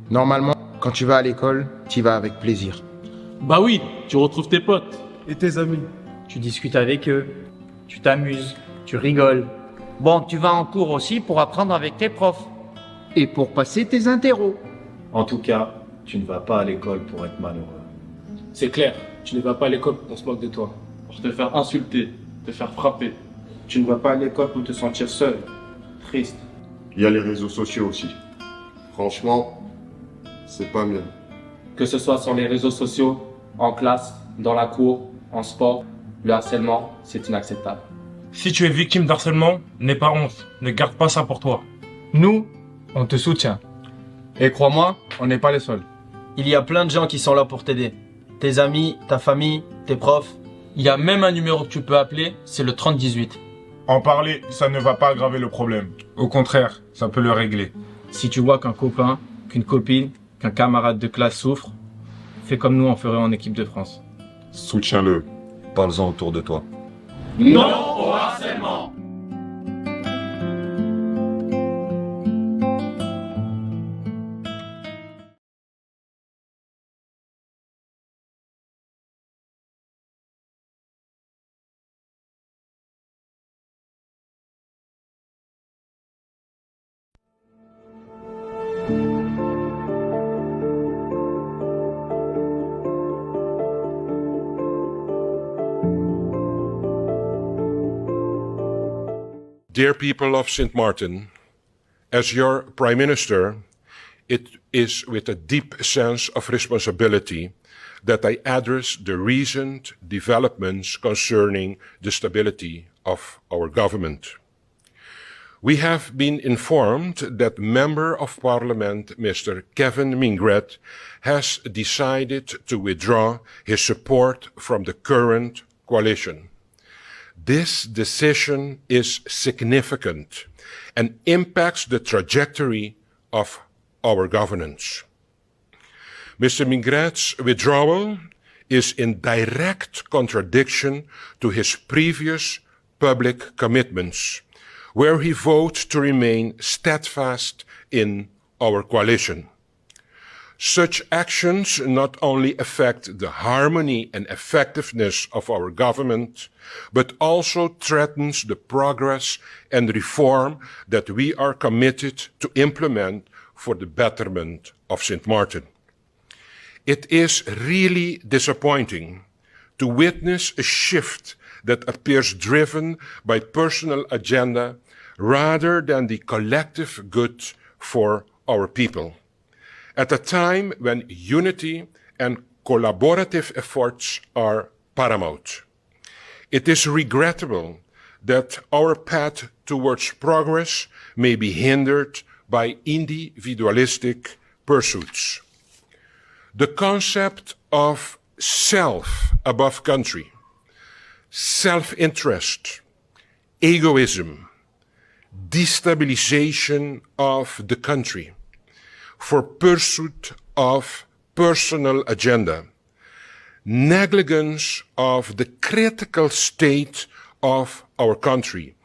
Normalement, quand tu vas à l'école, tu y vas avec plaisir. Bah oui, tu retrouves tes potes. Et tes amis? Tu discutes avec eux, tu t'amuses, tu rigoles. Bon, tu vas en cours aussi pour apprendre avec tes profs. Et pour passer tes interros. En tout cas, tu ne vas pas à l'école pour être malheureux. C'est clair, tu ne vas pas à l'école pour qu'on se moque de toi. Pour te faire insulter, te faire frapper. Tu ne vas pas à l'école pour te sentir seul, triste. Il y a les réseaux sociaux aussi. Franchement, c'est pas mieux. Que ce soit sur les réseaux sociaux, en classe, dans la cour, en sport, le harcèlement, c'est inacceptable. Si tu es victime d'harcèlement, n'aie pas honte, ne garde pas ça pour toi. Nous, on te soutient. Et crois-moi, on n'est pas les seuls. Il y a plein de gens qui sont là pour t'aider. Tes amis, ta famille, tes profs. Il y a même un numéro que tu peux appeler, c'est le 3018. En parler, ça ne va pas aggraver le problème. Au contraire, ça peut le régler. Si tu vois qu'un copain, qu'une copine, qu'un camarade de classe souffre, fais comme nous on ferait en équipe de France. Soutiens-le. Parle-en autour de toi. Non au harcèlement! Dear people of St. Martin, as your Prime Minister, it is with a deep sense of responsibility that I address the recent developments concerning the stability of our government. We have been informed that Member of Parliament Mr. Kevin Mingret has decided to withdraw his support from the current coalition. This decision is significant and impacts the trajectory of our governance. Mr. Mingret's withdrawal is in direct contradiction to his previous public commitments, where he vowed to remain steadfast in our coalition. Such actions not only affect the harmony and effectiveness of our government, but also threatens the progress and reform that we are committed to implement for the betterment of St. Martin. It is really disappointing to witness a shift that appears driven by personal agenda rather than the collective good for our people. At a time when unity and collaborative efforts are paramount. It is regrettable that our path towards progress may be hindered by individualistic pursuits. The concept of self above country, self-interest, egoism, destabilization of the country, for pursuit of personal agenda, negligence of the critical state of our country,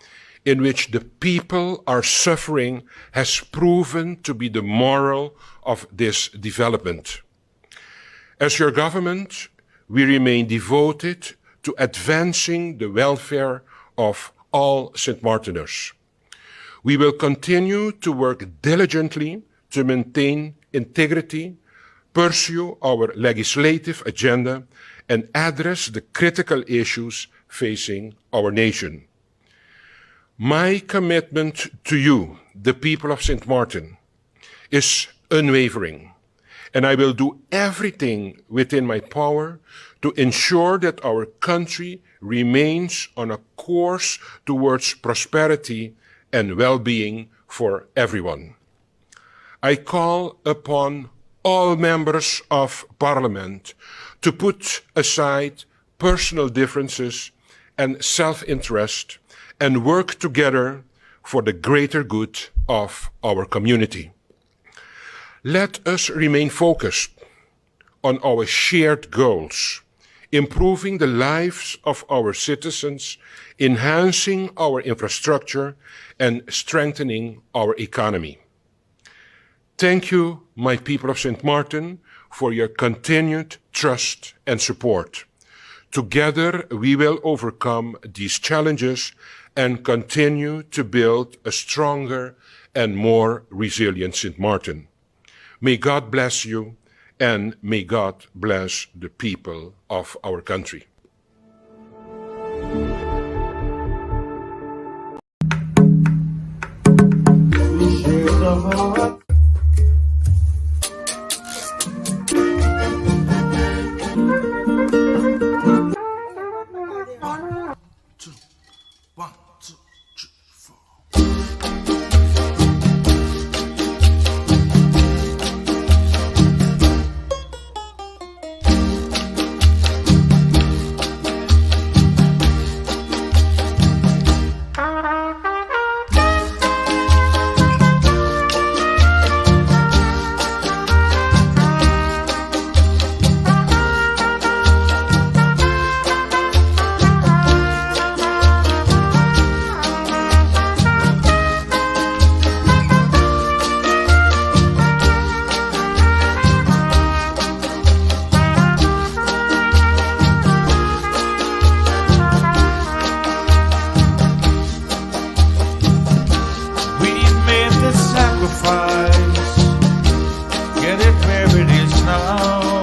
in which the people are suffering, has proven to be the moral of this development. As your government, we remain devoted to advancing the welfare of all St. Martiners. We will continue to work diligently to maintain integrity, pursue our legislative agenda, and address the critical issues facing our nation. My commitment to you, the people of St. Martin, is unwavering, and I will do everything within my power to ensure that our country remains on a course towards prosperity and well-being for everyone. I call upon all members of Parliament to put aside personal differences and self-interest and work together for the greater good of our community. Let us remain focused on our shared goals, improving the lives of our citizens, enhancing our infrastructure, and strengthening our economy. Thank you, my people of St. Martin, for your continued trust and support. Together, we will overcome these challenges and continue to build a stronger and more resilient St. Martin. May God bless you, and may God bless the people of our country. Get it where it is now.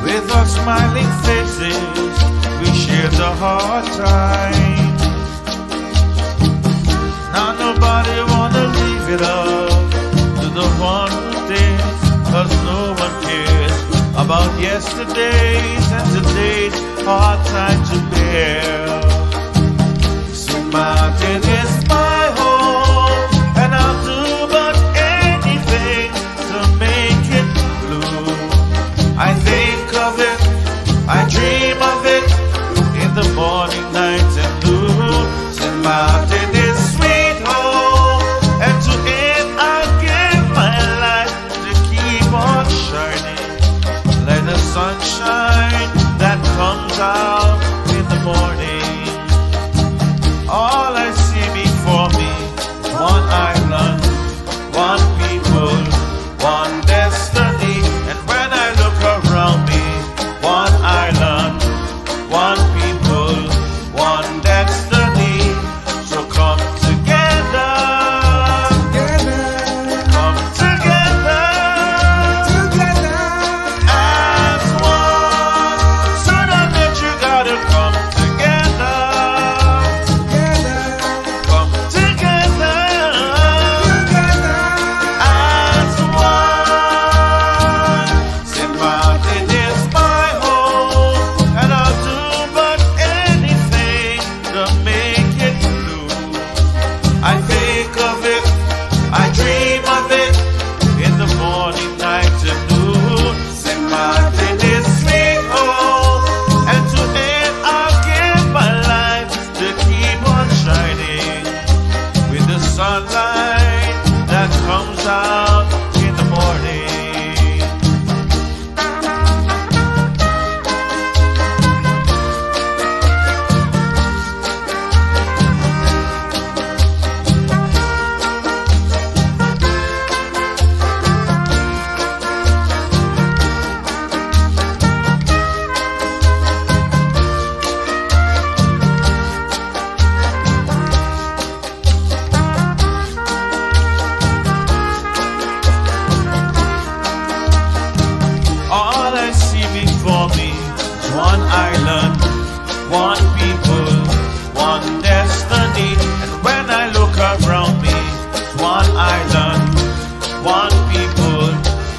With our smiling faces, we share the hard time. Now nobody wanna leave it up to the one who did, 'cause no one cares about yesterday's and today's hard time to bear. St. Martin is my home, and I'll do but anything to make it blue. I think of it, I dream of it, in the morning, night and noon. St. Martin is sweet home, and to it I'll give my life to keep on shining like the sunshine that comes out in the morning. All I see before me, one island, one people, one destiny. And when I look around me, one island, one people, one destiny. So come together, come together, as one. Sooner that you gotta come together. Come together as one. St. Martin is my home, and I'll do but anything to make it blue. I think of it, I dream of it, in the morning, night and noon. St. Martin is sweet home, and to it I'll give my life to keep on shining with the sunlight that comes out in the morning. All I see before me is one island, one people, one destiny. And when I look around me, it's one island, one people,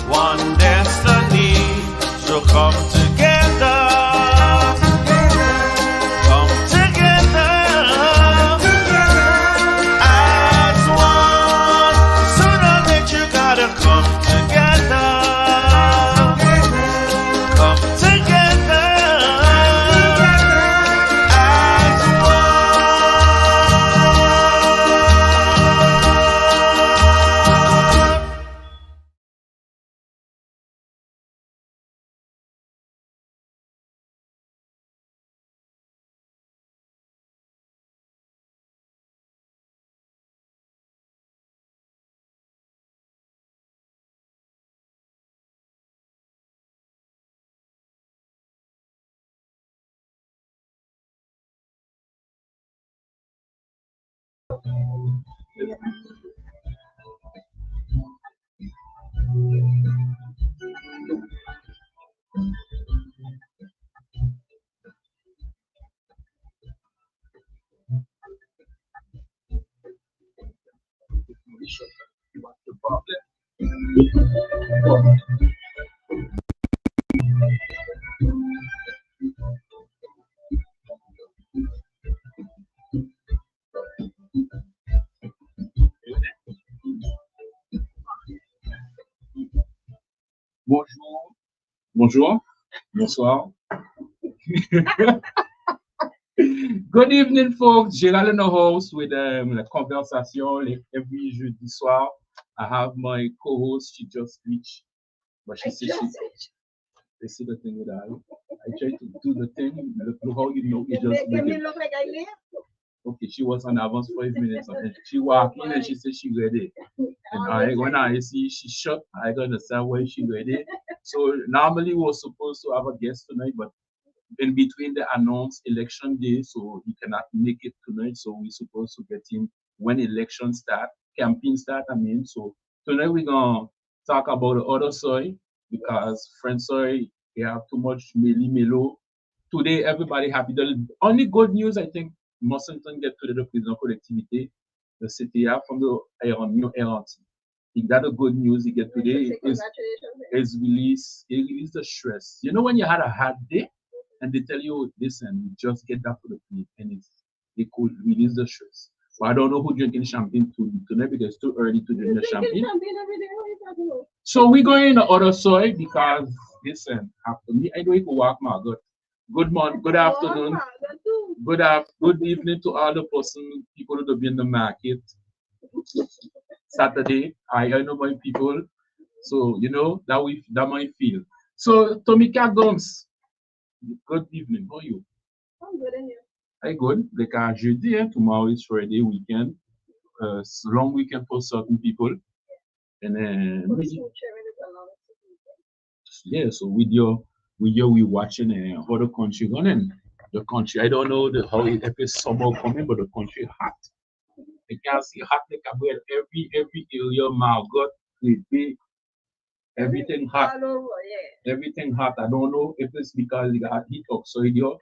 one destiny. So come together, come together, as one. Sooner that you gotta come together. Come together Bonjour, bonjour, bonsoir. Good evening, folks. Gerald in the house with la conversation like every jeudi soir. I have my co-host. She just reached, but she said they see the thing with her. I try to do the thing. Look how you know it just make it. Look like I live. Okay, she was on advance 5 minutes, and she walked in and she said she ready. And when I see she shut, I don't understand why she ready. So normally we were supposed to have a guest tonight, but in between the announced election day, so he cannot make it tonight. So we're supposed to get him when election start, campaign start. I mean, so tonight we're gonna talk about the other side because French side they have too much melo. Today everybody happy. The only good news I think Mustn't get to the prison collectivity, the CTA from the new RNT. He got a good news he get today is release. He released the stress. You know when you had a hard day and they tell you, listen, just get that for the plate and they could release the stress. But I don't know who drinking champagne tonight because it's too early to drink the champagne. So we're going in the other side because listen, after me, I know you can walk my God. Good morning, good afternoon, good evening to all the people who be in the market. Saturday, I know my people, so you know that might feel. So Tomika Gomes, good evening. How are you? I'm good, and you? I good. Like jeudi, tomorrow is Friday weekend. It's a long weekend for certain people, and then yeah. So with your we watching how the country running. The country, I don't know how if it's summer coming, but the country hot. I can see hot like about every area. My God, everything hot. Everything hot. I don't know if it's because you got heat oxide here.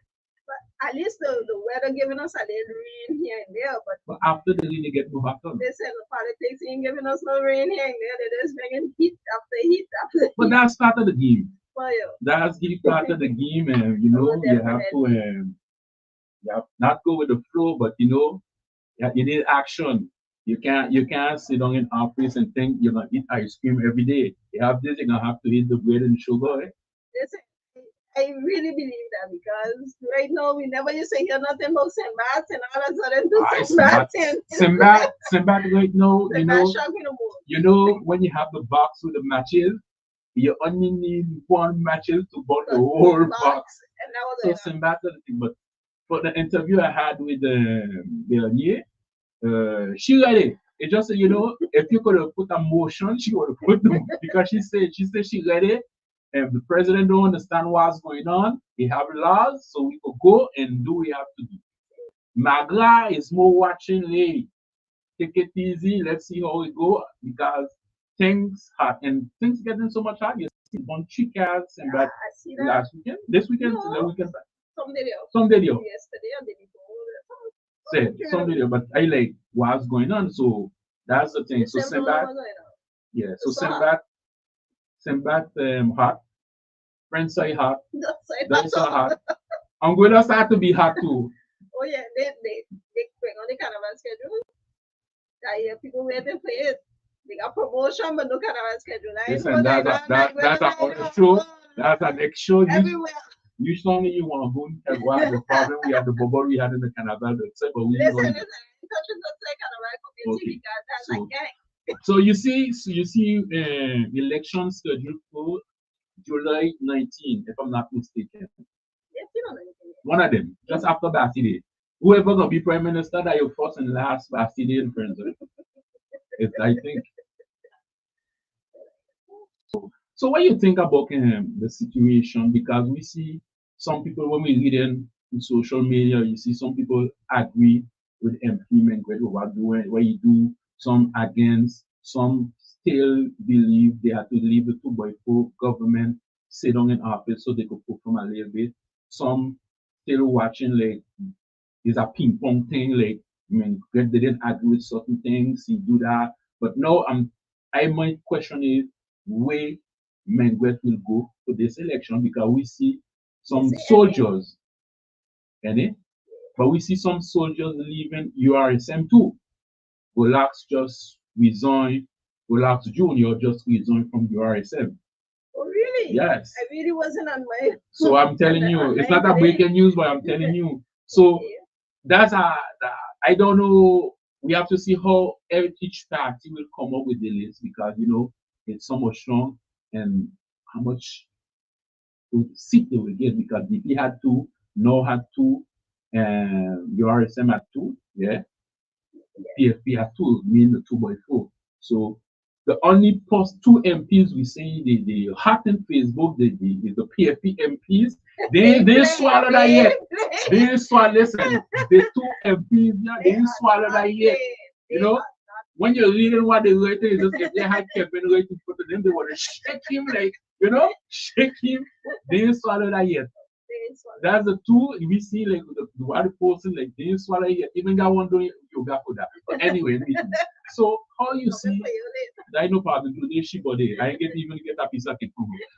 But at least the weather giving us a little rain here and there. But after the rain, you get more hot. They said the politics ain't giving us no rain here and there. They're just bringing heat after heat after heat. But that's part of the game. For you. That's part of the game, and you know you have to not go with the flow, but you know you need action. You can't sit down in office and think you're gonna eat ice cream every day. You have this, you're gonna have to eat the bread and sugar. Listen, I really believe that because right now we never used to hear nothing about Sinbad and all of a sudden Sinbad right now, you know when you have the box with the matches, you only need one matches to burn the whole box. So Sinbad is the thing, but for the interview I had with Bernier, she ready. It just you know, if you could have put a motion, she would have put them because she said she ready. And the president don't understand what's going on. They have laws, so we could go and do what we have to do. Magra is more watching, hey, take it easy, let's see how it go because things hot and things getting so much hot. You see one cars and that last weekend, this weekend, no. The weekend. Some video. Yesterday or the day before. Say some video, but I like what's going on. So that's the thing. So Sinbad, yeah. So Sinbad hot. Friends say hot. That's so hot. I'm going to start to be hot too. Oh yeah, they bring on the carnival schedule. I hear people waiting for it. They got promotion, but no carnival schedule. Listen, that's another show. That's an next show. You told me you want to go and what the problem we have the bubble we had in the carnival. But we listen, so you see election scheduled for July 19, if I'm not mistaken. One of them, just after Bastille Day. Whoever gonna be prime minister, that your first and last Bastille Day in France. I think. So what you think about the situation? Because we see some people when we read in social media, you see some people agree with employment, where you do some against, some still believe they have to leave the 2x4 government sit down in office so they could perform a little bit. Some still watching like it's a ping pong thing, like I mean, they didn't agree with certain things, you do that. But now my question is where Menguet will go for this election because we see some soldiers, but we see some soldiers leaving URSM too. Relax just resigned. Relax Junior just resigned from URSM. Oh, really? Yes. I really wasn't on my. So I'm telling you, it's not a breaking news, but I'm telling you. So that's I don't know. We have to see how each party will come up with the list because it's so much strong and how much seat they will get because DP had two, No had two, and URSM had two, yeah. PFP had two, meaning the 2x4. So the only two MPs we see the hot in Facebook, the PFP MPs, they swallow that yet. They swallow, listen, the two MPs, yeah, they didn't swallow that yet. When you're reading what they wrote, it's just if they had Kevin writing for them, they want to shake him, like, shake him. They didn't swallow that yet. That's the two we see, like the other person, like they didn't swallow it yet. Even that one doing yoga for that. But anyway, so how you see, I know probably do this shit, but I ain't even get a piece of it.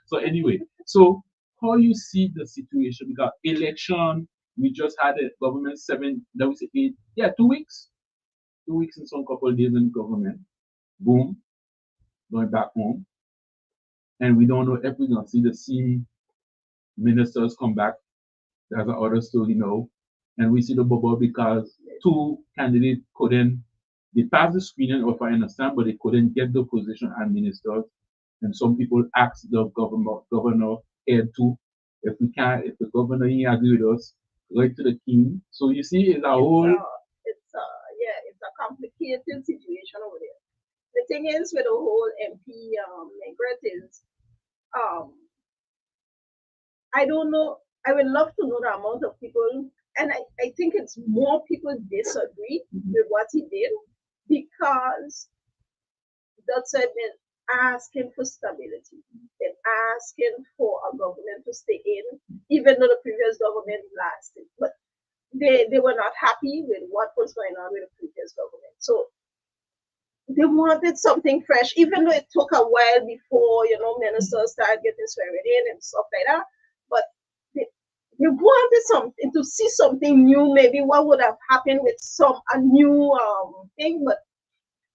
So anyway, so how you see the situation because election, we just had a government 2 weeks. 2 weeks and some couple of days in government. Boom, going back home. And we don't know if we're going to see the same ministers come back. That's another story now. And we see the bubble because two candidates they passed the screening, if I understand, but they couldn't get the position as ministers. And some people asked the governor to, if the governor ain't agree with us, right to the king. So you see, it's a whole. It's a complicated situation over there. The thing is with the whole MP Menguet is, I don't know. I would love to know the amount of people, and I think it's more people disagree with what he did because that's why been asking for stability, been asking for a government to stay in, even though the previous government lasted. But they were not happy with what was going on with the previous government. So they wanted something fresh, even though it took a while before, ministers started getting sworn in and stuff like that. But they wanted something to see something new, maybe what would have happened with a new thing, but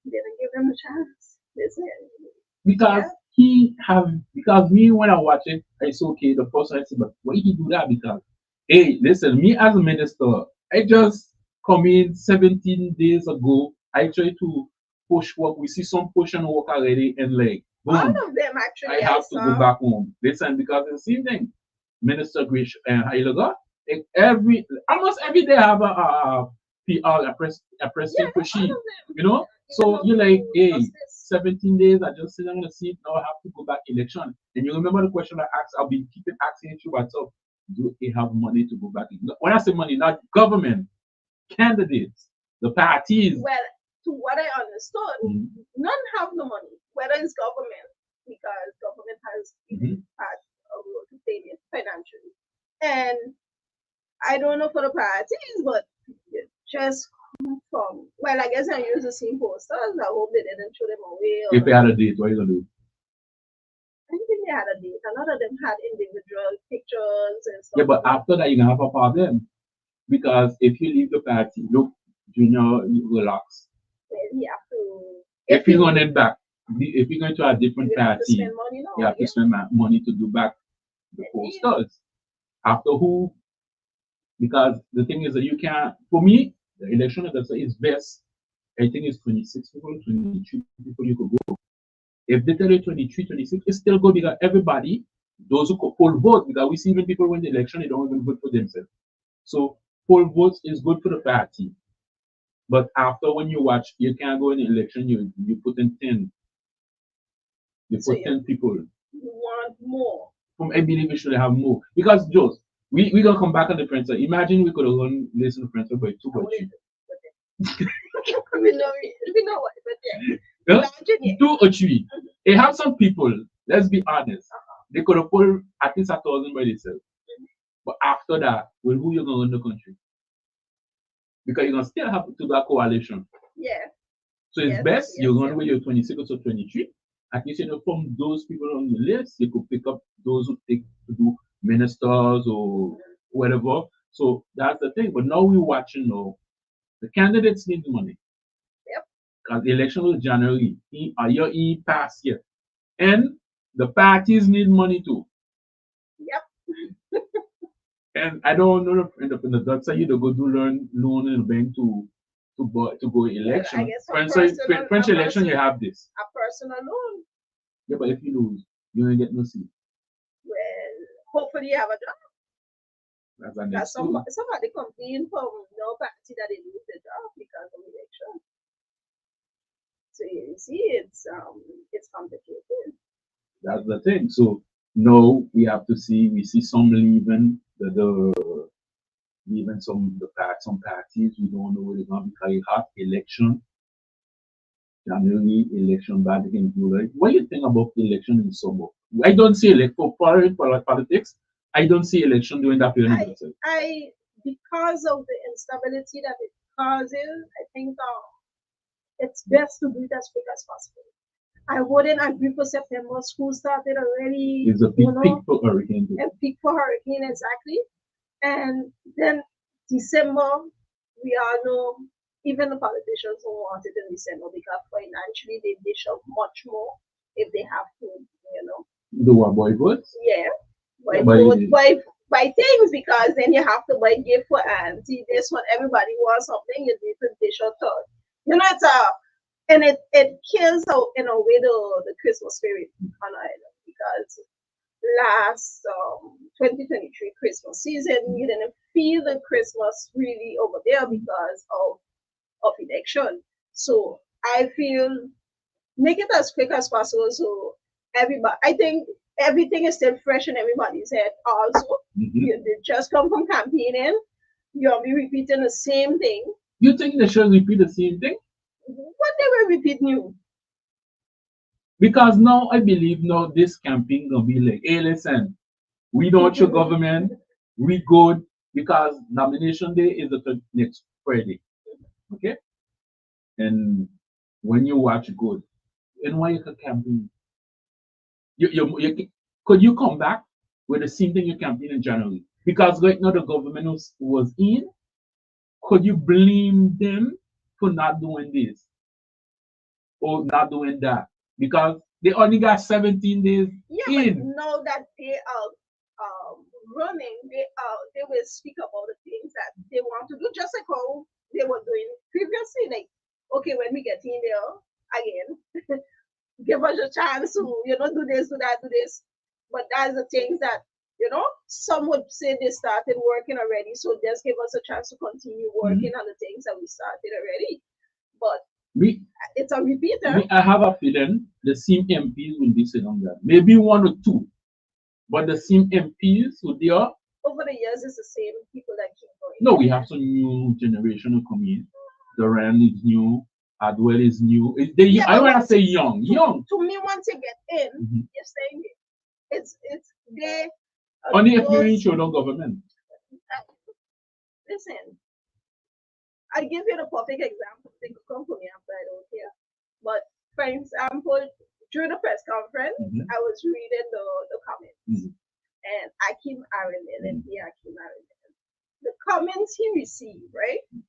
they didn't give them a chance. Because me when I watch it, it's okay. The person I say, but why he do that? Because hey, listen, me as a minister, I just come in 17 days ago. I try to push work. We see some push and work already, and like boom, all of them actually. I have to go back home. Listen, because it's the same thing. Minister Grish and Hailaga, almost every day I have a PR, a press pushing, So you're like, hey, 17 days, I just sit on the seat, now I have to go back election. And you remember the question I asked, I'll be keeping asking you myself, do they have money to go back? When I say money, not government, candidates, the parties. Well, to what I understood, none have the money, whether it's government, because government has had a role to play in financially. And I don't know for the parties, but just from, well, I guess I use the same posters. I hope they didn't throw them away. If they had a date, what are you going to do? I don't think they had a date. A lot of them had individual pictures and stuff. Yeah, but after that, you're going to have a problem. Because if you leave the party, look, Junior, you relax. Well, you have to. If you're going back, if you're going to a different party, you have to spend money to do back the posters. After who? Because the thing is that you can't, for me, the election is best. I think it's 26 people, 23 people you could go. If they tell you 23, 26, it's still good because everybody, those who could poll vote, because we see even people win the election, they don't even vote for themselves. So poll votes is good for the party. But after when you watch, you can't go in the election, you put in 10. You put 10 people. You want more. I believe we should have more. Because Joe, we're gonna come back on the Prince. Imagine we could have run listen to Prince by 2 by 3. we know what, but yeah. Yeah? Imagine it. 2 or 3. It have some people, let's be honest, they could have pulled at least 1,000 by themselves. But after that, well, who you gonna run the country? Because you're gonna still have to do that coalition. Yeah. So it's best you run with your 26 or 23. At least you know from those people on the list, you could pick up those who take to do ministers or whatever. So that's the thing. But now we're watching now. The candidates need money. Yep. Because the election was January. A year passed here. And the parties need money too. Yep. And I don't know if in the Dutch side you go do loan in the bank to go election. I guess French election you have this. A personal loan. Yeah, but if you lose, you ain't get no seat. Well, hopefully you have a job. That's a Because somebody complained from no party that they lose the job because of election. So you see, it's complicated. That's the thing. So now we have to see. We see some leaving leaving some parties. We don't know where they're going because you have election. January election back in July. What do you think about the election in summer? I don't see for politics. I don't see election during that period. Because of the instability that it causes, I think it's best to do it as quick as possible. I wouldn't agree for September. School started already. It's a big peak for hurricane. A peak for hurricane, exactly. And then December, we all know, even the politicians don't want it in December because financially they dish out much more if they have to, Do what, boycott? Yeah. Buy things because then you have to buy gift for auntie. This one, everybody wants something, you need to dish out. It's and it kills out in a way the Christmas spirit on island because last 2023 Christmas season you didn't feel the Christmas really over there because of election. So I feel make it as quick as possible so everybody, I think everything is still fresh in everybody's head also. They just come from campaigning, you'll be repeating the same thing. You think they should repeat the same thing? What they will repeat new? Because now I believe now this campaign gonna be like, hey listen, we don't want your government, we good because nomination day is the next Friday. Okay? And when you watch good, and why you can campaign? Could you come back with the same thing you campaign in January? Because right now the government was in, could you blame them for not doing this or not doing that? Because they only got 17 days in. But now that they are running, they will speak about the things that they want to do, just like how they were doing previously. Like, okay, when we get in there again, give us a chance to, do this, do that, do this. But that's the things that, some would say they started working already. So just give us a chance to continue working on the things that we started already. But it's a repeater. I have a feeling the same MPs will be sitting on that. Maybe 1 or 2. But the same MPs will be up. Over the years, it's the same people that keep going. No, we have some new generation who come in. Duran is new. Adwell is new. I want to say young. To me, once you get in, you're staying in. It's they. Only if you reach your own government. Listen, I give you the perfect example. They could come for me after I don't care. But for example, during the press conference, I was reading the comments, and Akim Arendel and Akim Arendel, the comments he received, right? And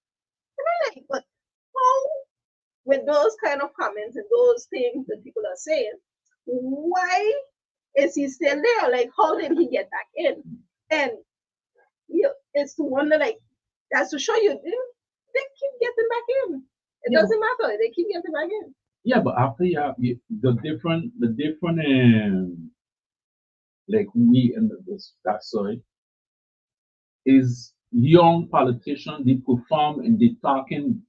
I'm like, but how, with those kind of comments and those things that people are saying, why is he still there? Like, how did he get back in? And it's to wonder, like, that's to show you they keep getting back in. It doesn't matter. They keep getting back in. Yeah, but after you have the different like we and that side is young politicians. They perform and they talking.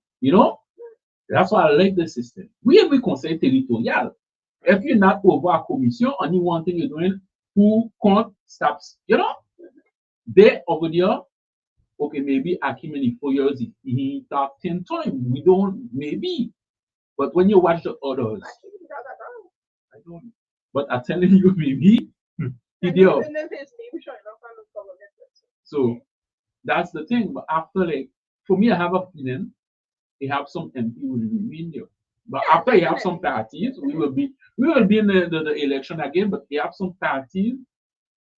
That's why I like the system. We have a conseil territorial. If you're not over a commission, only one thing you're doing, who can't stop, they over there, okay, maybe Akim in 4 years he talked 10 times. We don't maybe. But when you watch the others, I don't. But I'm telling you, maybe he did. So that's the thing. But after, like, for me, I have a feeling they have some MP will remain there. But after you have some parties, we will be in the election again. But they have some parties.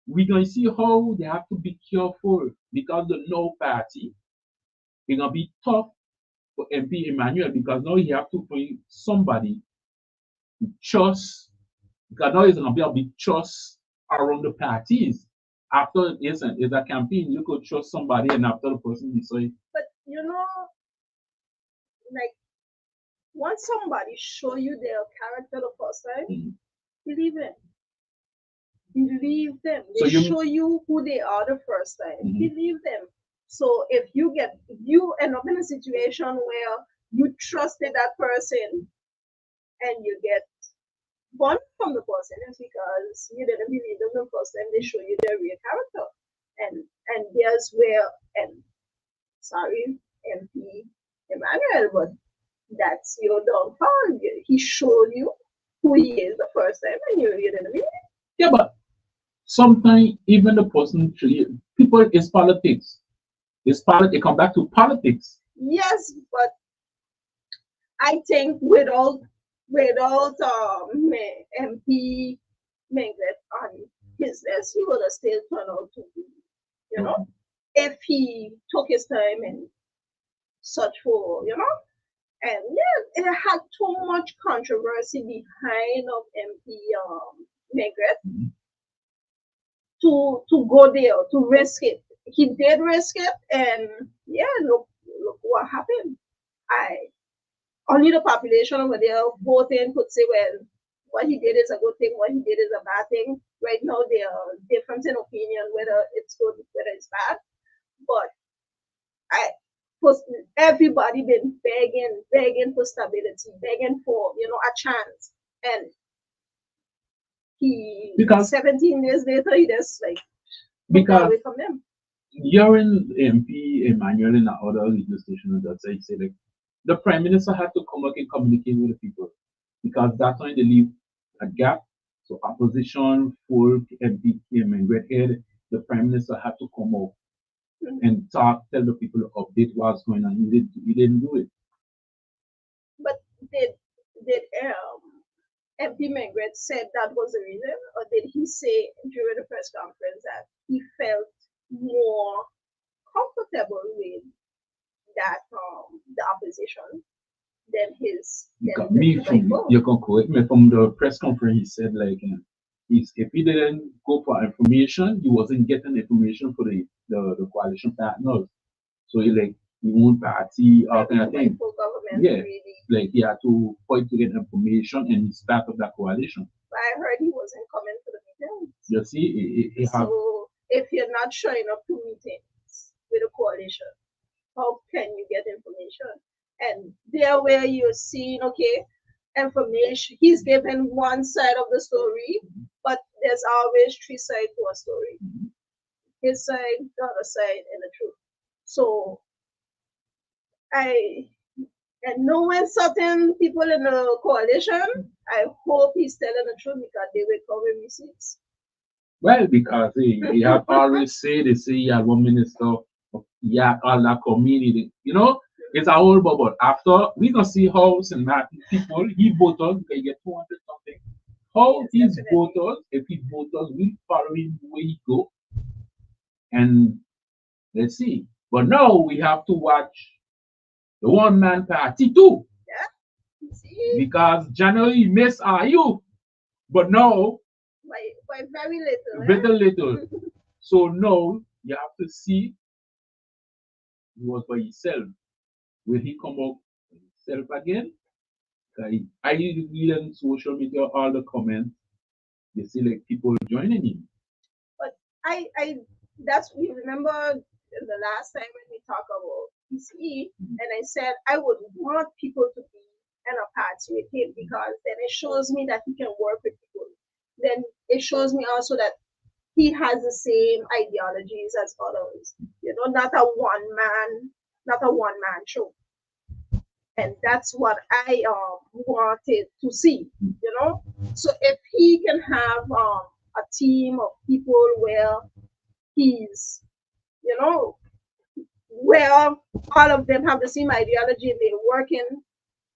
We're gonna see how they have to be careful because the no party is gonna be tough for MP Emmanuel because now you have to find somebody to trust. Because now it's gonna be a big trust around the parties. After it's a campaign, you could trust somebody, and after the person decide. But you know, like once somebody show you their character the first time, believe them. Believe them. They show you who they are the first time. Believe them. So if you end up in a situation where you trusted that person and you get one from the person, it's because you didn't believe them the first time they show you their real character. And there's where, and sorry, MP Emmanuel, but that's your downfall. He showed you who he is the first time and you didn't believe it. Yeah, but sometimes even the person, people is politics. It's politics. It come back to politics. Yes, but I think without MP Mengret on his list, he would have still turned out to be, you know, if he took his time and search for, you know, and yeah, it had too much controversy behind of MP Mengret to go there, to risk it. He did risk it, and yeah, look what happened. Only the population over there voting could say, well, what he did is a good thing, what he did is a bad thing. Right now, there are difference in opinion whether it's good, whether it's bad. But everybody been begging for stability, begging for, you know, a chance. And because 17 years later, he just like got away from them. During MP Emmanuel in the other radio station that said like the Prime Minister had to come back and communicate with the people because that's when they leave a gap. So opposition, folk, MP came and red head, the Prime Minister had to come out and tell the people to update what's going on. He didn't do it. But did MP Mengret said that was the reason, or did he say during the press conference that he felt more comfortable with that the opposition than his? You can correct me from the press conference. He said like if he didn't go for information, he wasn't getting information for the coalition partners. So he won't party or kind of thing. Yeah, really. Like he had to fight to get information, and he's part of that coalition. But I heard he wasn't coming to the meetings. You see, so if you're not showing up to meetings with a coalition, how can you get information? And there where you're seeing, okay, information, he's given one side of the story, but there's always three sides to a story. His side, the other side, and the truth. So and knowing certain people in the coalition, I hope he's telling the truth because they will cover receipts. Well, because he have always said they say he had one minister, all that community. You know, it's a whole bubble. After we can see how St. Martin people, he voters, they get 200 something. How his voters, if his voters will follow him where he go. And let's see. But now we have to watch the one-man party too. Yeah. See? Because January missed you. But now by very little. Very little. So now you have to see he was by himself. Will he come up by himself again? I read on social media all the comments. They see like people joining him. But that's we remember the last time when we talked about PCE, and I said I would want people to be in a party with him because then it shows me that he can work with people. Then it shows me also that he has the same ideologies as others. You know, not a one man show. And that's what I wanted to see, you know. So if he can have a team of people where he's, you know, where all of them have the same ideology and they're working,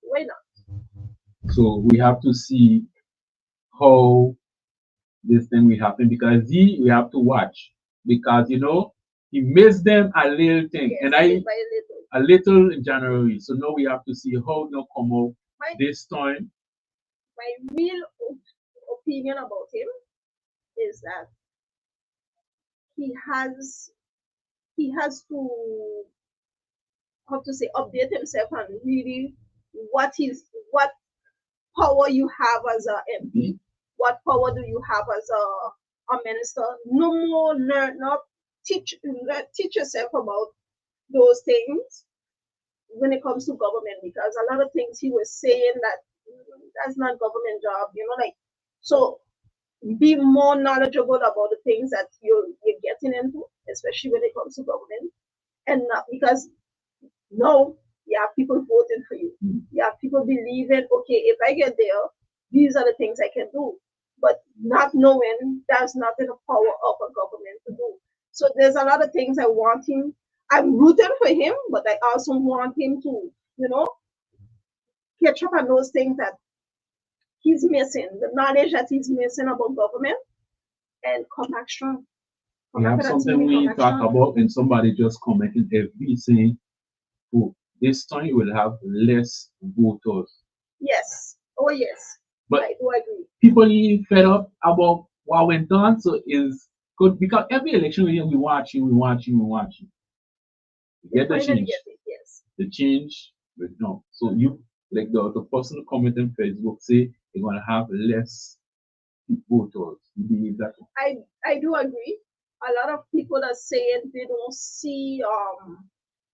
why not? So we have to see how this thing will happen, because we have to watch, because you know he missed them a little thing, Yes, and by a little. a little in January. So now we have to see how no come out My, this time. my real opinion about him is that he has to, how to say, update himself and really what power you have as a MP, what power do you have as a minister. No more learn, not teach yourself about those things when it comes to government, because a lot of things he was saying that that's not government job, you know, like, so be more knowledgeable about the things that you're getting into, especially when it comes to government, and not because no, you have people voting for you. You have people believing, okay, if I get there, these are the things I can do. But not knowing that's not in the power of a government to do. So there's a lot of things I want him. I'm rooting for him, but I also want him to, you know, catch up on those things that he's missing, the knowledge that he's missing about government, and come back strong. We have something we talk about, and somebody just commenting every saying, oh, this time you will have less voters. Yes. Oh yes. But I do agree. people are fed up about what went on, so is good, because every election we watching. We get the change. Yes. The change, but no. So you, like the person who commented on Facebook, say they're gonna have less voters. You believe that? I do agree. A lot of people are saying they don't see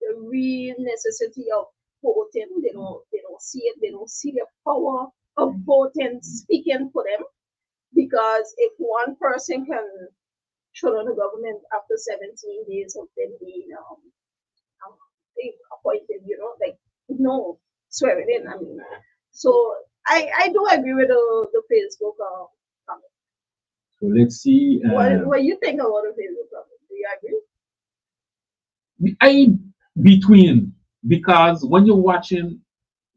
the real necessity of voting. They don't see it. They don't see the power of voting speaking for them, because if one person can shut down the government after 17 days of them being appointed, you know, like no swearing in. I mean, so I do agree with the Facebook comment. So let's see. What you think about the Facebook comment? Do you agree? I between, because when you're watching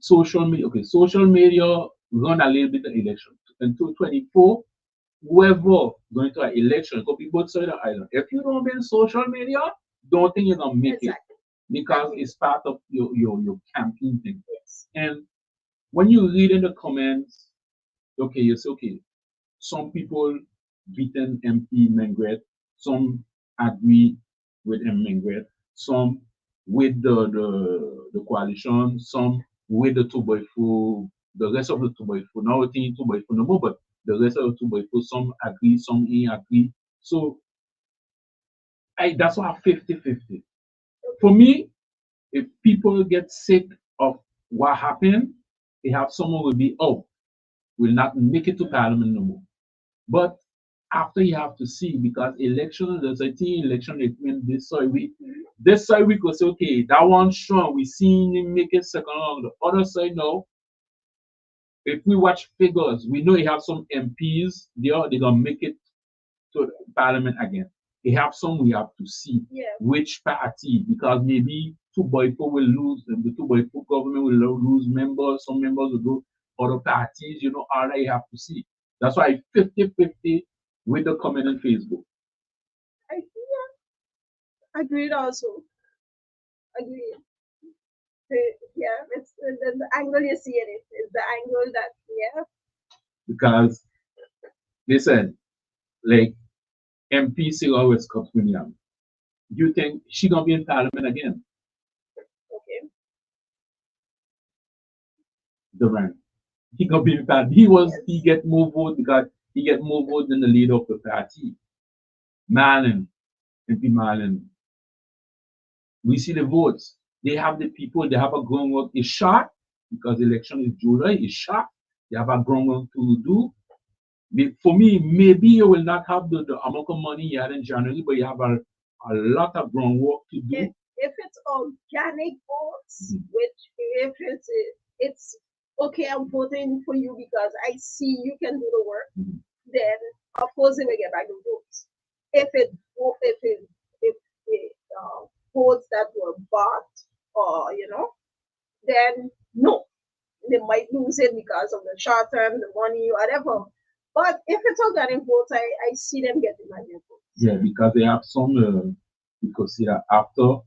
social media, okay, social media run a little bit of election. In 2024, whoever going to an election, could be both sides of the island. If you don't be in social media, don't think you're gonna make it, because it's part of your campaign thing. Yes. And when you read in the comments, okay, you say, okay, some people beaten MP Mengret, some agree with M. Mengret, some with the coalition, some with the 2x4, the rest of the 2x4. Now we're thinking 2x4 no more, but the rest of the 2x4, some agree, some ain't agree. So that's why 50-50. For me, if people get sick of what happened, they have someone will be, oh, will not make it to parliament no more. But after you have to see, because election, there's a team election this side week. This side week will say, okay, that one strong, we seen him make it second round. The other side no. If we watch figures, we know you have some MPs there, they're gonna make it to parliament again. They have some we have to see which party, because maybe 2x4 will lose, and the 2x4 government will lose members, some members will go other parties, you know, all that you have to see. That's why 50-50 with the comment on Facebook. Agreed also. Agreed. Yeah, it's the angle you see it is the angle that, yeah. Because listen, like MP Sarah Westcott Williams, you think she gonna be in parliament again? Okay. Durant. He gonna be in parliament. He get more votes because he get more votes than the leader of the party. Marlon, MP Marlon. We see the votes. They have the people, they have a groundwork. It's short because the election is July, it's short. They have a groundwork to do. For me, maybe you will not have the amount of money you had in January, but you have a a lot of groundwork to do. If it's organic votes, which if it's okay, I'm voting for you because I see you can do the work, then of course they will get back the votes. If it votes that were bought or then no, they might lose it because of the short term, the money, whatever. But if it's organic votes, I see them getting my votes. Yeah, because they have some because after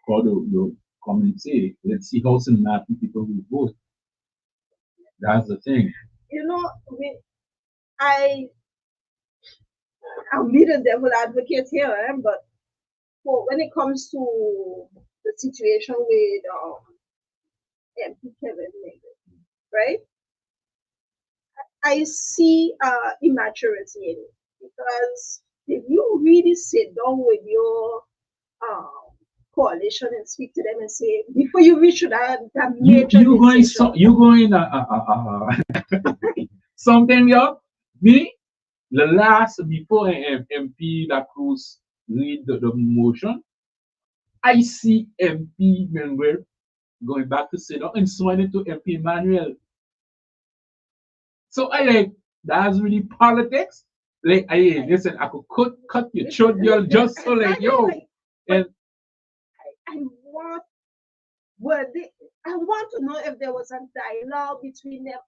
for the community, let's see how some people will vote. That's the thing. I'll be the devil advocate here, but when it comes to the situation with MP Kevin Megan, right? I see immaturity in it because if you really sit down with your coalition and speak to them and say before you reach that major you going something else. Me the last before MP La Cruz read the motion, I see MP Manuel going back to sit down and swearing to MP Manuel. So I that's really politics. Listen, I could cut your throat, girl, just so yo. And I want to know if there was a dialogue between them.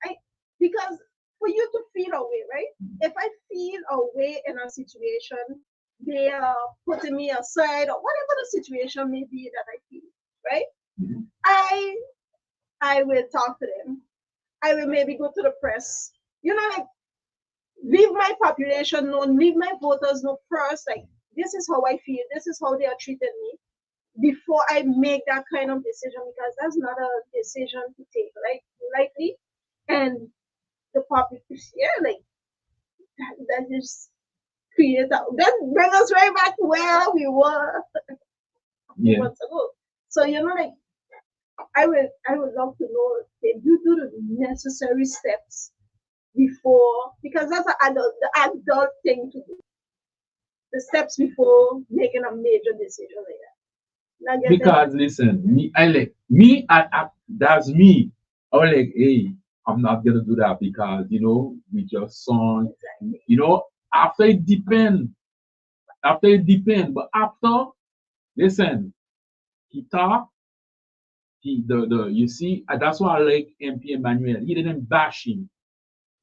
Because for you to feel a way, right? If I feel a way in a situation, they are putting me aside or whatever the situation may be that I feel, right? I will talk to them. I will maybe go to the press. Leave my population know, leave my voters know first, this is how I feel, this is how they are treating me, before I make that kind of decision, because that's not a decision to take lightly. And the population, that just create that bring us right back to where we were months ago. So I would love to know if you do the necessary steps before, because that's the adult thing to do. The steps before making a major decision like that. Because listen, that's me. I was like, hey, I'm not gonna do that because we just saw, after it depend. But after, listen, he talk. You see, that's why I like MP Emmanuel. He didn't bash him.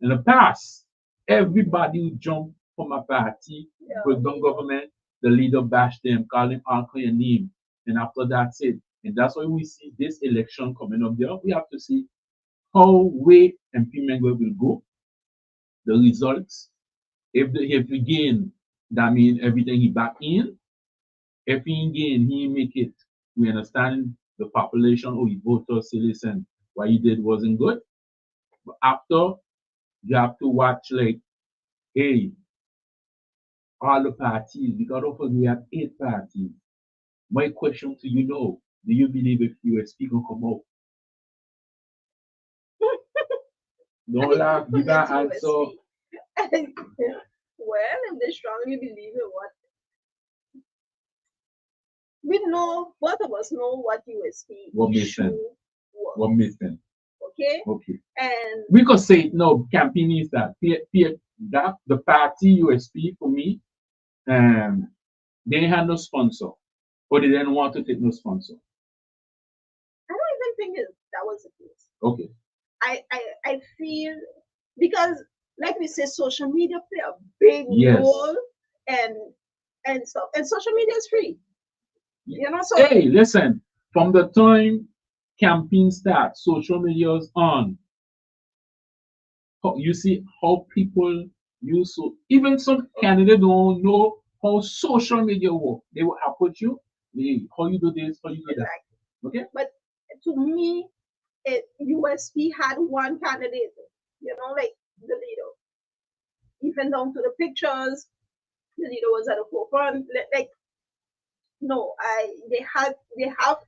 In the past, everybody who jumped from a party, President government, the leader bashed them, called him all kind of name. And after that's it. And that's why we see this election coming up there. We have to see how way MP Mengo will go, the results. If we gain, that means everything he back in. If he gain, he make it. We understand the population or voters say, listen, what you did wasn't good. But after, you have to watch hey, all the parties, because we have 8 parties. My question to you now, do you believe if USP can come out? Don't laugh, you got answer. Well, if they strongly believe in what we know, both of us know what USP issue was. What missing? Okay. And we could say no. Campaign is that the party USP for me, they had no sponsor, or they didn't want to take no sponsor. I don't even think that was the case. Okay. I feel because, like we say, social media play a big role, and stuff. And social media is free. So hey, listen, from the time campaign starts, social media is on. You see how people use even some candidates don't know how social media work. They will approach you, how you do this, how you do that. Okay? But to me, USP had one candidate, like the leader. Even down to the pictures, the leader was at the forefront. No, they have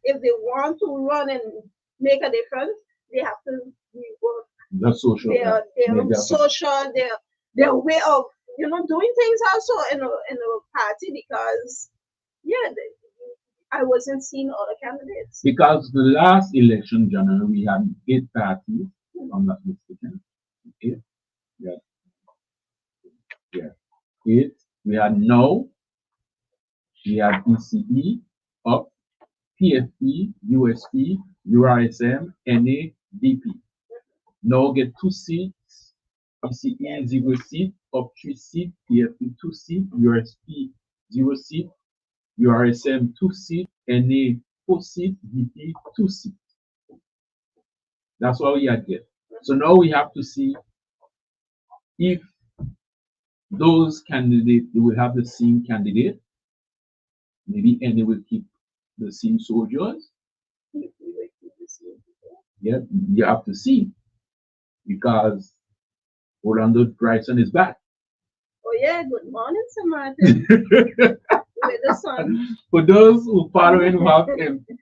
if they want to run and make a difference, they have to work. The social, their way of doing things also in a party, because Yeah, I wasn't seeing other candidates. Because the last election, January, we had 8 parties, if I'm not mistaken. 8. Yeah. Yeah. 8. We had No, we had ECE, UP, PFP, USP, URSM, NA, DP. Now get 2 seats, ECE 0 seat, UP 3 seat, PFP 2 seat, USP 0 seat, URSM 2 seat, NA 4 seat, DP 2 seat. That's what we had get. So now we have to see if those candidates will have the same candidate. Maybe NA will keep the same soldiers. Yeah, you have to see, because Orlando Bryson is back. Oh yeah, good morning, Sir Martin. With the sun. For those who follow and who have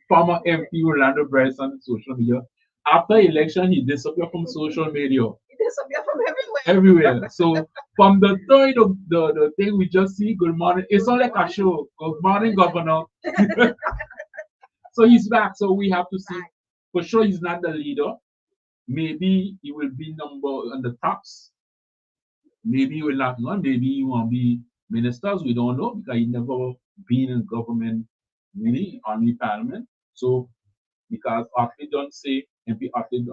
former MP Orlando Bryson on social media, after election he disappeared from social media. He disappeared from everywhere. Everywhere. So from the third of the thing we just see, good morning. It's not like a show. Good morning, Governor. So he's back. So we have to see. For sure, he's not the leader. Maybe he will be number on the tops. Maybe he will not run. Maybe he won't be ministers. We don't know, because he never been in government, really, only parliament. So because Otley don't say, MP Otley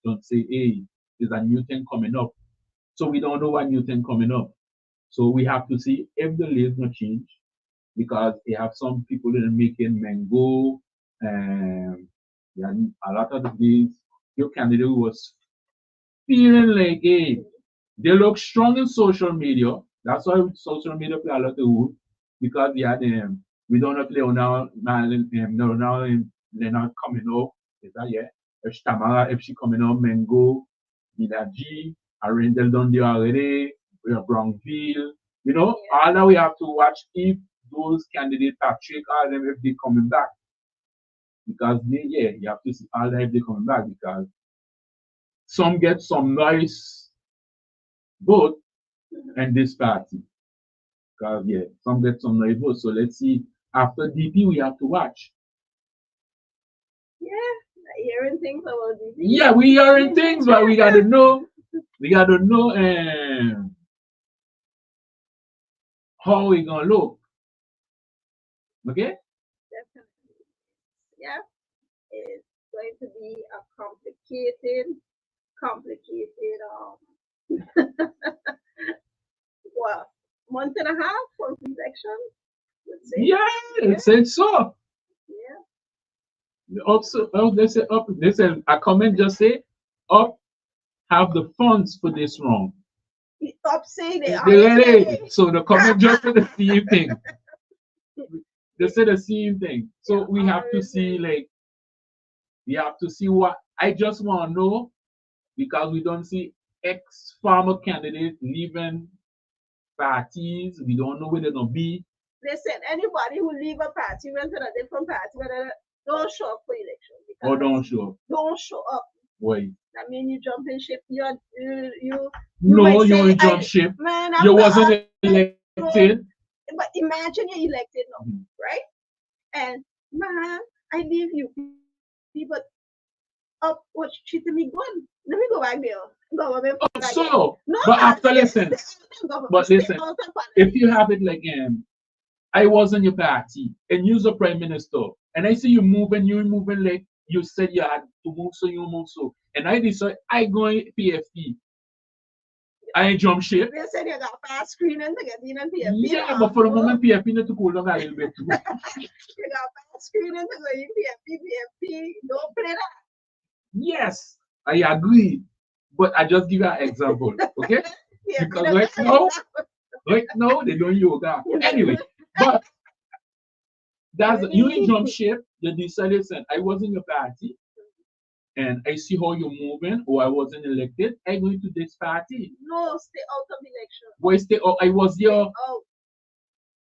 don't say, hey, there's a new thing coming up. So we don't know what new thing coming up. So we have to see if the laws not change, because they have some people that are making mango, yeah, a lot of the days, your candidate was feeling like, hey, they look strong in social media. That's why social media play a lot of role, because they had we don't know play now, now they're not coming up. Is that yeah? If Tamara, if she coming up, Mango, Midaji, Arendelle done there already, we have Brownville. You know, all that we have to watch if those candidates are check all them if they coming back. Because they, yeah, you have to see all that if they coming back, because some get some nice vote in this party. Because yeah, some get some nice vote. So let's see. After DP, we have to watch. Yeah, hearing things about DP. Yeah, we hearing things, but we gotta know. We gotta know how we gonna look. Okay? Definitely. Yeah. It's going to be a complicated what, month and a half for election? Yeah, it said so. Yeah. Also, they say up. They said a comment just say up have the funds for this wrong. Up saying they Ready. So the comment just said the same thing. They said the same thing. So we have to see, like, we have to see what I just want to know, because we don't see ex-farmer candidates leaving parties. We don't know where they're gonna be. Listen, anybody who leave a party went to a different party, whether don't show up for election. Or don't show up. Don't show up. Why? I mean, you jump in ship. You No, you ain't jump ship. Man, you wasn't elected. But imagine you're elected now, right? And man, I leave you. But up, what treating me good? Let me go back there. Government. So, no, but after listen, but listen, if you have it like I was in your party and you're the prime minister, and I see you moving like you said you had to move, so you move so, and I decide I going PFP. I jump ship. They said you got fast screening to get in and PFP. Yeah, but for the moment PFP need to cool down a little bit too. You got fast screening to go in PFP. Don't play that. Yes, I agree. But I just give you an example, okay? Yeah, because right now they don't yoga. Anyway, but that's you ain't jump ship. You decided, listen, I was in your party and I see how you're moving, or I wasn't elected. I go into this party. No, stay out of election. Why stay out? I was there. Oh,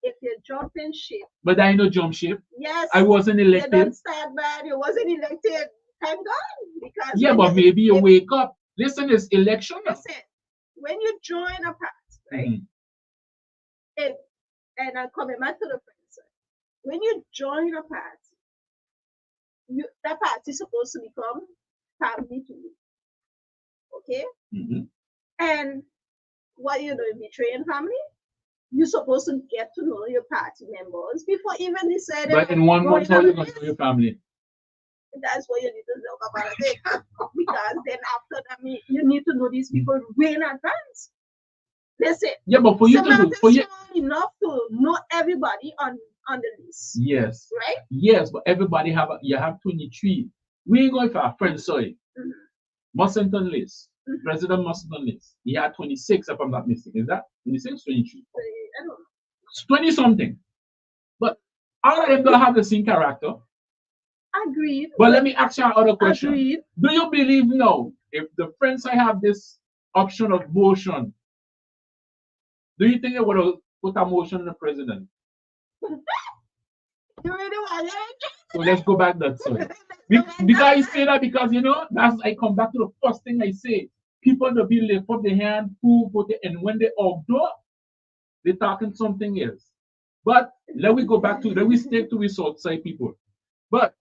if you jump in ship. But I know jump ship. Yes. I wasn't elected. You don't start bad. You wasn't elected. Thank God. Because yeah, but maybe you wake up. Listen, it's election now. Listen, when you join a party, right? And I'm coming back to the president. when you join a party, that party is supposed to become family to you. Okay? And what you doing, betraying family? You're supposed to get to know your party members before even deciding. But in 1 month, how you going to know your family? That's what you need to talk about it. Because then after that, you need to know these people way in advance. Listen. Yeah, but for you to do, for you enough to know everybody on the list. Yes. Right? Yes, but everybody you have 23. We ain't going for our friend, sorry. Mussington list. President Mussington list. He had 26, if I'm not mistaken. Is that 26, 23? I don't know. 20 something. But all of them don't have the same character. Agreed. But let me ask you another question. Agreed. Do you believe now, if the friends I have this option of motion, do you think they would have put a motion on the president? So let's go back that side. Because I say that because I come back to the first thing I say. People the bill, they put their hand, who put it, and when they outdoor, they're talking something else. But let we stick to we outside people. But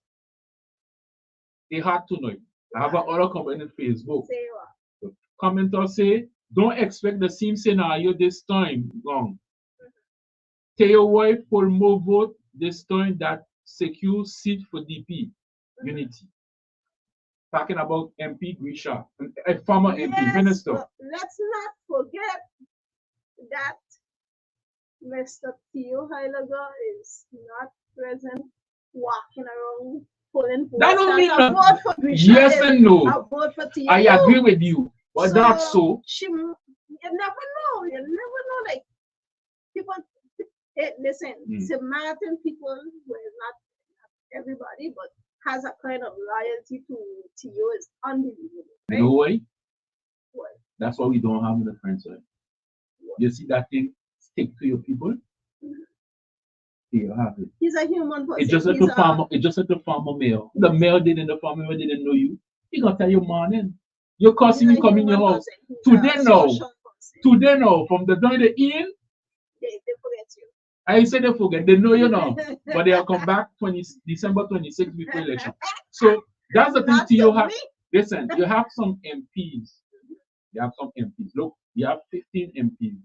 they had to know. I have another comment on Facebook. Say what? The commenter say, don't expect the same scenario this time. Wrong. Tell your wife for more vote this time that secure seat for DP unity. Talking about MP Grisha, a former MP minister. Let's not forget that Mr. Theo Heilager is not present, walking around pulling votes. That don't mean a vote for Grisha. Yes and no. A vote for Theo. I agree with you, but that's so. You never know. You never know. Like people. Listen, St. Martin people, well, not everybody, but has a kind of loyalty to Theo is unbelievable. Right? You know why? What? That's why we don't have the friends. Right? You see that thing stick to your people? You have it. He's a human person. It's just like the farmer. It's just like the farmer mayor. The mayor didn't. The farmer mayor didn't know you. He gonna tell you morning. Your cousin will come in your house. Today now. From the door the in. They forget you. I say they forget. They know you now, but they'll come back December 26th before election. So that's the thing. You have. Listen, you have some MPs. You have some MPs. Look, you have 15 MPs.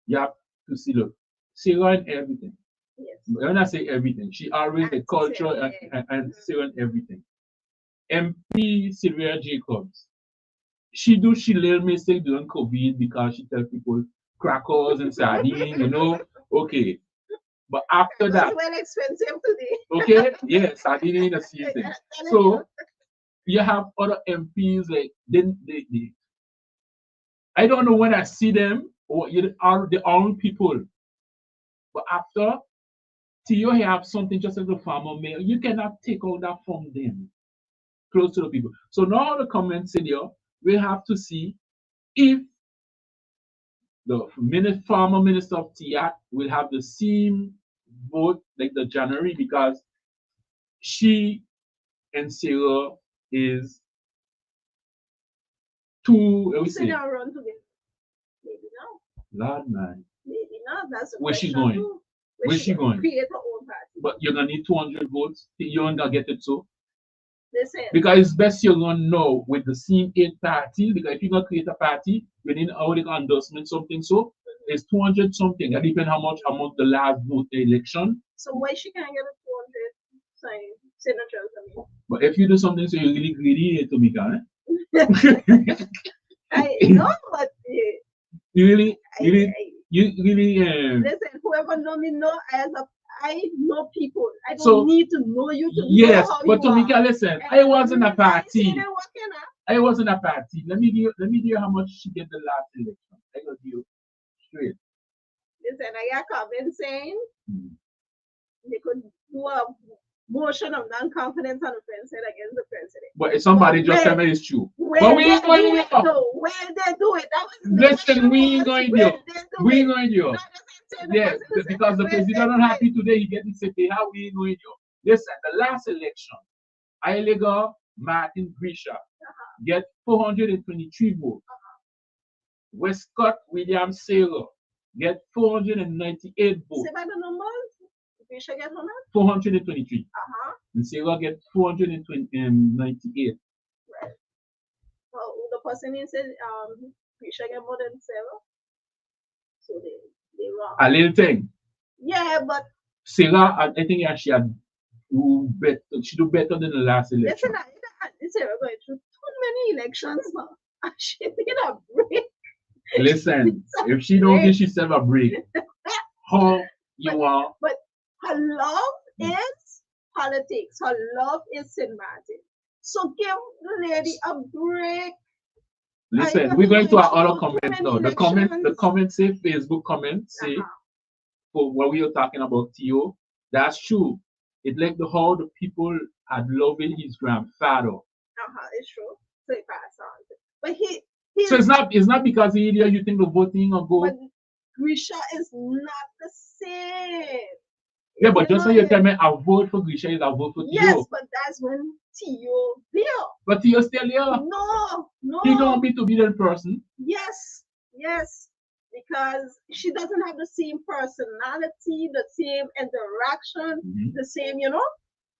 You have to see. Look, Sarah and everything. Yes. When I say everything, she always the culture and Sarah and everything. MP Sylvia Jacobs. She little mistake during COVID because she tell people crackers and sardines, Okay. But after that, well expensive today. Okay, yes, sardines in the season. So you have other MPs like they I don't know when I see them or the own people. But after Theo have something just like the farmer mail, you cannot take all that from them. Close to the people. So now the comments in here, we have to see if the former minister of Tiat will have the same vote like the January because she and Sarah is two. They don't run together. Maybe not. Lord man. Maybe not. That's the Where's she question going? too. Where's she going? Create her own party. But you're gonna need 200 votes. You're gonna get it so. Listen. Because it's best you're gonna know with the same 8 parties. Because if you're gonna create a party, you need already endorsement something. So it's 200 something. That depends how much among the last vote the election. So why she can't get a 200 signatures? I mean. But if you do something so you're really greedy, Tomika, I know, but you really. Listen, whoever know me know I know people. I don't need to know you to know how but Tomika, listen, I was in a party. I was in a party. Let me give you how much she get the last election. I got you straight. Listen, I got comments saying they could do a motion of non-confidence on the president against the president. But if somebody just tell me it's true. But we ain't going to do it. Where they do it? Listen, we ain't going to do it. We ain't going to do it. Yes, because the president unhappy today, he getting sick. How we ain't going to do it? Listen, the last election, Heilager Martin Grisha get 423 votes. Westcott William Sarah get 498 votes. Say by the numbers? Grisha get how much? 423. Uh-huh. And Sarah get 498. Right. Well, the person is said Grisha get more than Sarah. So they wrong. A little thing. Yeah, but Sarah, I think she had do better. She do better than the last election. Listen, Sarah going through too many elections now. She need a break. Listen, if she don't give herself a break, how you are? But her love is politics. Her love is St. Martin. So give the lady a break. Listen, we're going to our other comments now. The comments say Facebook comments say for what we are talking about Theo. That's true. It like how the people are loving his grandfather. It's true. So he passed on. But so it's not because he idiot you think the voting or go. But Grisha is not the same. Yeah, but just so you tell me I vote for Grisha is I vote for Theo. Yes, but that's when Theo there. But Theo still here. No. He don't be to be that person. Yes. Because she doesn't have the same personality, the same interaction, the same,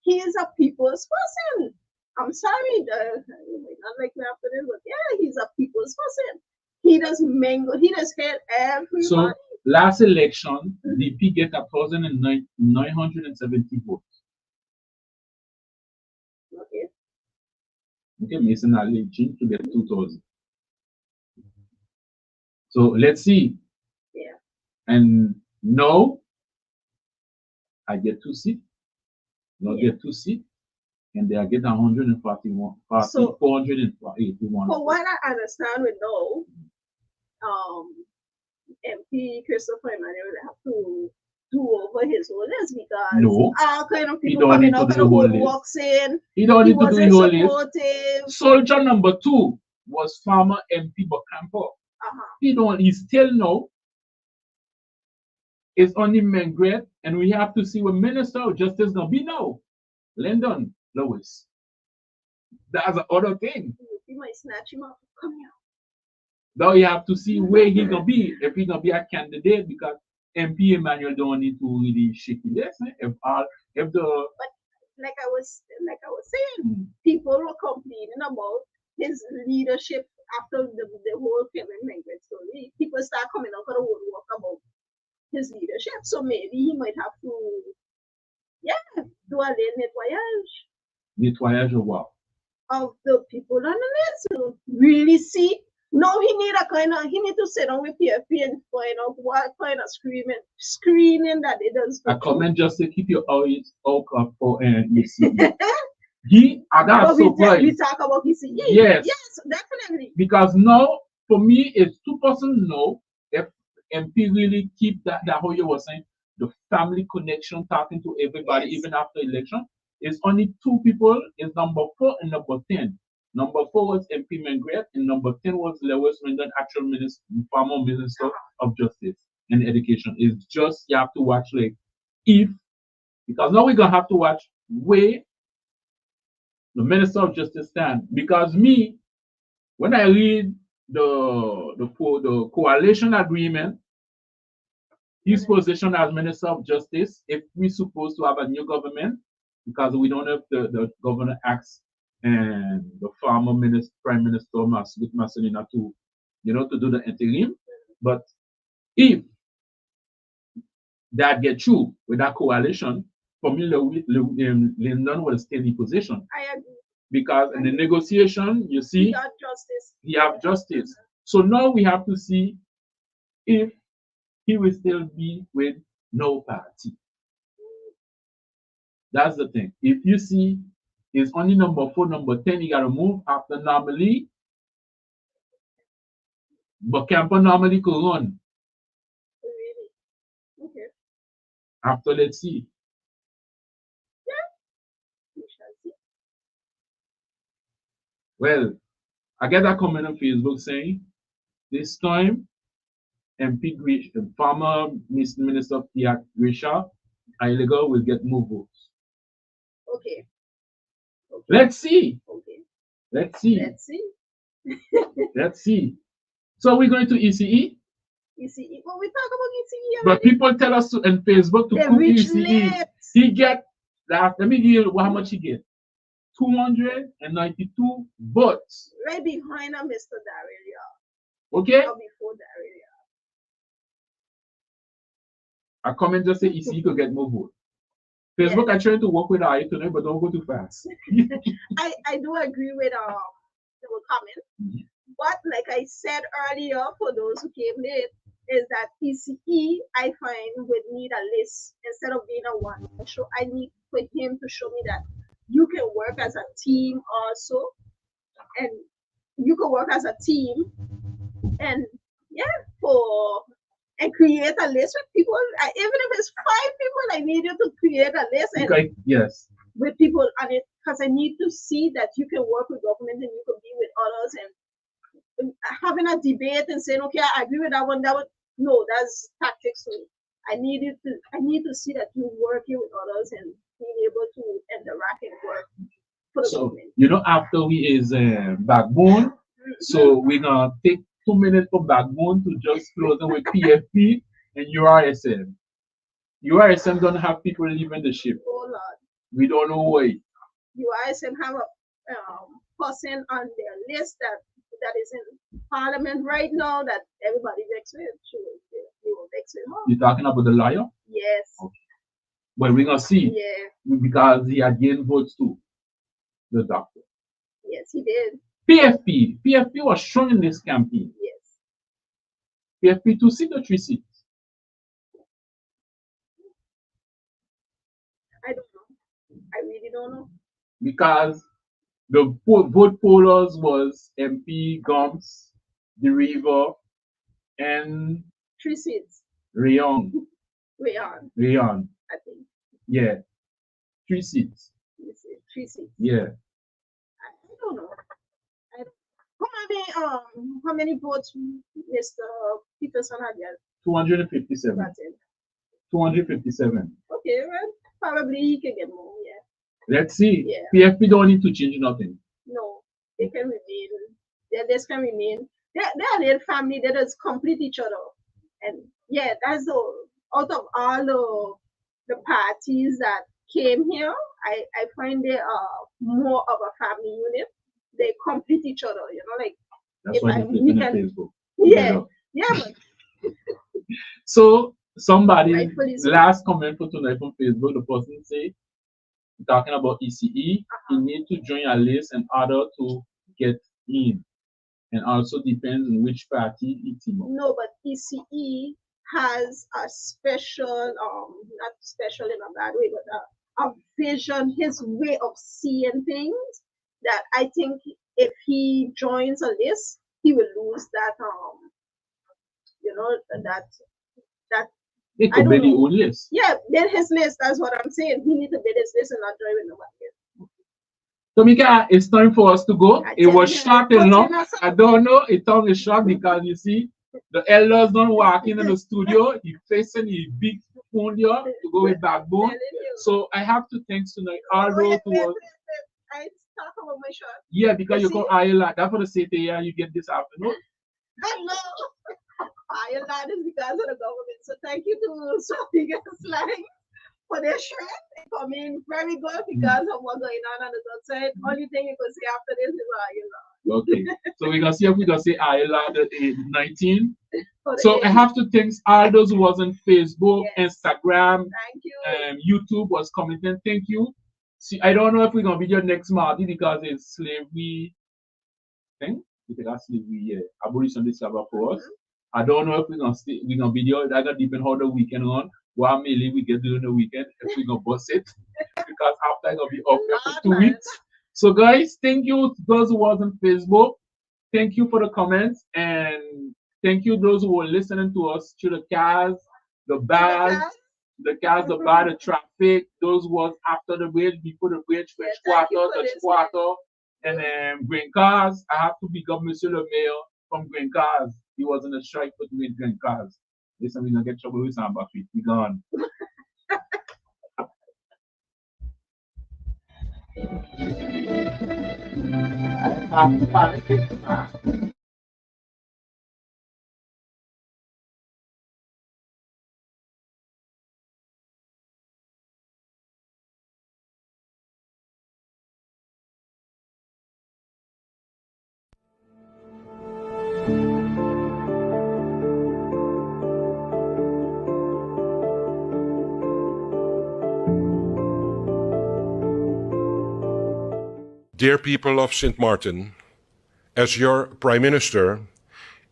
he is a people's person. I'm sorry, you might not like me after this, but yeah, he's a people's person. He does mingle, he does hit everybody. So last election, DP get 1,970 votes. Okay, Mason Ali to get 2,000. So let's see. Yeah. And now I get 2 seats. Get 2 seats. And they are getting 141. So 481. For what I understand with now, MP Christopher Emmanuel will have to do over his whole list because all kind of people coming up and walks in. He don't need to do his whole list. Soldier number 2 was former MP Bocampo. He still know it's only Mengret, and we have to see what Minister of Justice gonna be now. Lyndon Lewis. That's the other thing. He might snatch him up. Come here. Now you have to see where he's gonna be. If he's gonna be a candidate, because MP Emmanuel don't need to really shake this. But like I was saying, people were complaining about his leadership after the whole filming Mengret story. People start coming out of the woodwork about his leadership. So maybe he might have to do a little nettoyage. Nettoyage of what? Of the people on the list to really see. No, he need to sit down with PFP and find out what kind of screening that it does. I comment just to keep your eyes open for ECE. We talk about ECE. Yes, definitely. Because now, for me, it's 2% no. If MP really keep that how you were saying, the family connection, talking to everybody, even after election, it's only 2 people. It's number 4 and number 10. Number 4 was MP Mengret, and number 10 was Lewis Rendon, actual former Minister of Justice and Education. It's just you have to watch because now we're gonna have to watch where the Minister of Justice stand. Because when I read the coalition agreement, his position as Minister of Justice, if we're supposed to have a new government, because we don't have the governor acts and the former Prime Minister with Marcelina to do the interim. But if that get through with that coalition, for me, Lyndon will stay in position. I agree. Because in the negotiation, you see, he have justice. So now we have to see if he will still be with no party. That's the thing. If you see it's only number 4, number 10, you gotta move after normally. But Camper normally could run. Really? Okay. After let's see. We shall see. Well, I get a comment on Facebook saying this time MP Grisha, former Minister of Grisha, illegal will get more votes. Okay. Let's see. Okay. Let's see. Let's see. Let's see. So we're going to ECE? ECE. Well, we talk about ECE But already. people tell us on Facebook to They cook reach ECE. late. He get that. Let me give you how much he get. 292 votes. Right behind Mr. Daryl. Okay? Or before Daryl. A comment just say ECE could get more votes. Facebook, I trying to work with I tonight, but don't go too fast. I do agree with the comment. But like I said earlier, for those who came late, is that ECE I find would need a list instead of being a one. So I need for him to show me that you can work as a team also, and you can work as a team, and and create a list with people. Even if it's 5 people, I need you to create a list and yes, with people on it, because I need to see that you can work with government and you can be with others, and having a debate and saying, okay, I agree with that one. No, that's tactics. So I need to see that you're working with others and being able to interact and work for the government. You know, after we is backbone, so we're gonna take 2 minutes for backbone to just close it with PFP and URSM. URSM don't have people leaving the ship. Oh Lord. We don't know why. URSM have a person on their list that is in Parliament right now that everybody vexed with. They will vex with her. You're talking about the lawyer? Yes. Okay. Well, we're gonna see. Yeah. Because he had gained votes too. The doctor. Yes, he did. PFP was strong in this campaign. Yes. PFP 2 seats or 3 seats? I don't know. I really don't know. Because the vote pollers was MP Gumps, the River, and 3 seats. Rayon. Rayon, I think. Yeah. 3 seats. 3 seats. Yeah. I don't know. How many votes Mr. Peterson had yet? 257. That's it. 257. Okay, well, probably he can get more, yeah. Let's see. Yeah. PFP don't need to change nothing. No, they can remain. Their list can remain. They're a little family. They just complete each other. And yeah, that's out of all the parties that came here, I find they are more of a family unit. They complete each other, you know, like that's why we can, Facebook. Yeah. But so somebody so. Last comment for tonight from Facebook, the person say talking about ECE, you need to join a list in order to get in. And also depends on which party it's in. No, but ECE has a special, not special in a bad way, but a vision, his way of seeing things that I think if he joins a list, he will lose that, you know, that it could be the own list. Yeah, then his list, that's what I'm saying. He needs to be his list and not join with nobody. Tomika, it's time for us to go. It was short enough. I don't know. It time is short because you see, the elders don't walk in the studio. He facing the big phone here to go with backbone. So I have to thank tonight. I talk about my shot. Yeah, because you go Ireland. That's what I say to you. You get this afternoon. Hello. Ireland is because of the government. So thank you to Sophie Slang for their shirt. They come in very good because of what's going on the outside. Only thing you can say after this is Ireland. Okay. So we're gonna see if we can say Ireland at 19. So I have to thank all those who was on Facebook, Instagram, thank you. YouTube was commenting. Thank you. See, I don't know if we're gonna be your next Marty because it's slavery thing. It's a slavery abolition this Sabbath for us. I don't know if we're gonna be there. That's gonna depend how the weekend on. What mainly we get during the weekend if we're gonna bust it. Because after I'm gonna be off for 2 weeks. So guys, thank you to those who was on Facebook. Thank you for the comments and thank you those who were listening to us through the cars, the bars, the bar, the traffic, those was after the bridge, before the bridge, French Quarter, Dutch Quarter, and then Green Cars. I have to pick up Monsieur le Mayor from Green Cars. He was in a strike for doing Green Cars. Listen, we're gonna get trouble with some Buffy. We gone. Dear people of St. Martin, as your Prime Minister,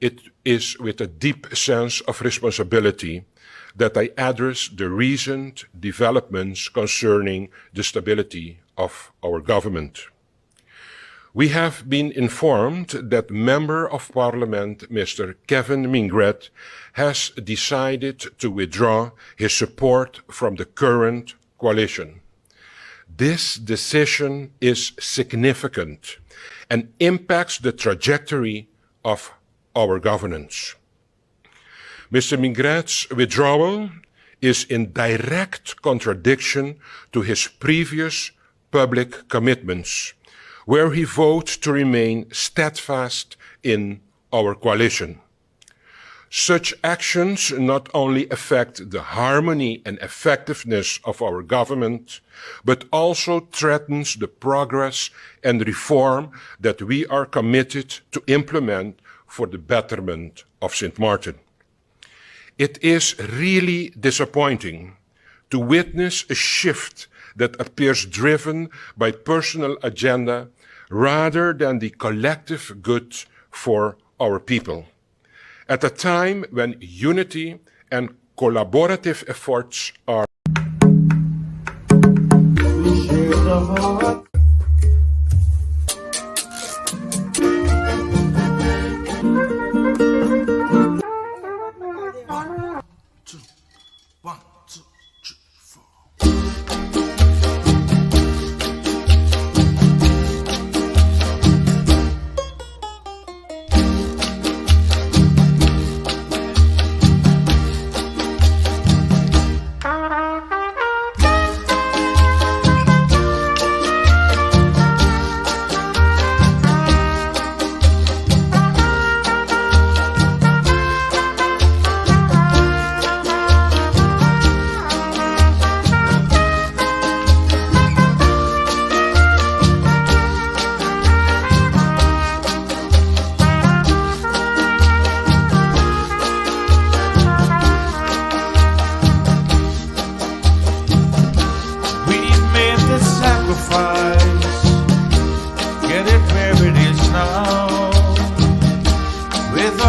it is with a deep sense of responsibility that I address the recent developments concerning the stability of our government. We have been informed that Member of Parliament Mr. Kevin Mingret has decided to withdraw his support from the current coalition. This decision is significant and impacts the trajectory of our governance. Mr. Mingret's withdrawal is in direct contradiction to his previous public commitments, where he vowed to remain steadfast in our coalition. Such actions not only affect the harmony and effectiveness of our government, but also threatens the progress and reform that we are committed to implement for the betterment of St. Martin. It is really disappointing to witness a shift that appears driven by personal agenda rather than the collective good for our people. At a time when unity and collaborative efforts are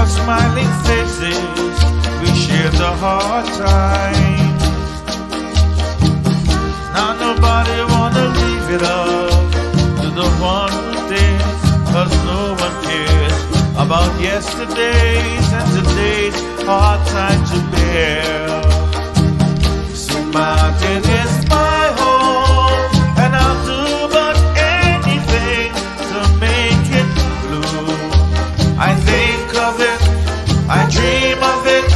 smiling faces, we share the hard time. Now nobody wanna leave it up to the one who did, 'cause no one cares about yesterday's and today's hard time to bear. St. Martin is my home, and I'll do but anything to make it blue. I think of it, I dream of it,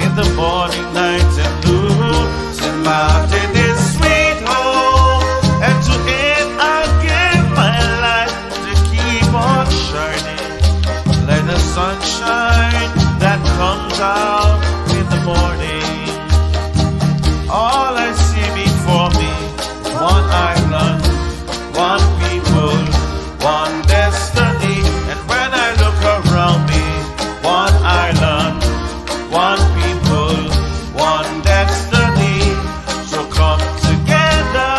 in the morning, night and noon. St. Martin is sweet home, and to it I'll give my life to keep on shining like the sunshine that comes out in the morning. All I see before me, one island, one people, one destiny. And when I look around me, one island, one people, one destiny. So come together,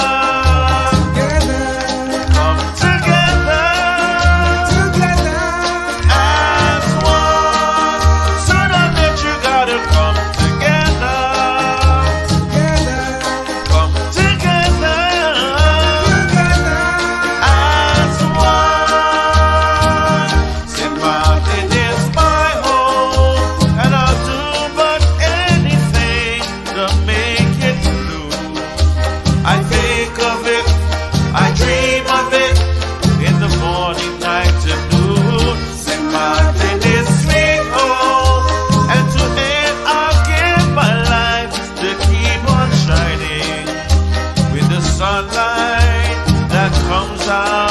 come together, as one. Sooner that you gotta come together, come together, as one. St. Martin is my home, and I'll do but anything to make it blue. I think of it, I dream of it, in the morning, night and noon. St. Martin is sweet home, and to it I'll give my life to keep on shining with the sunlight that comes out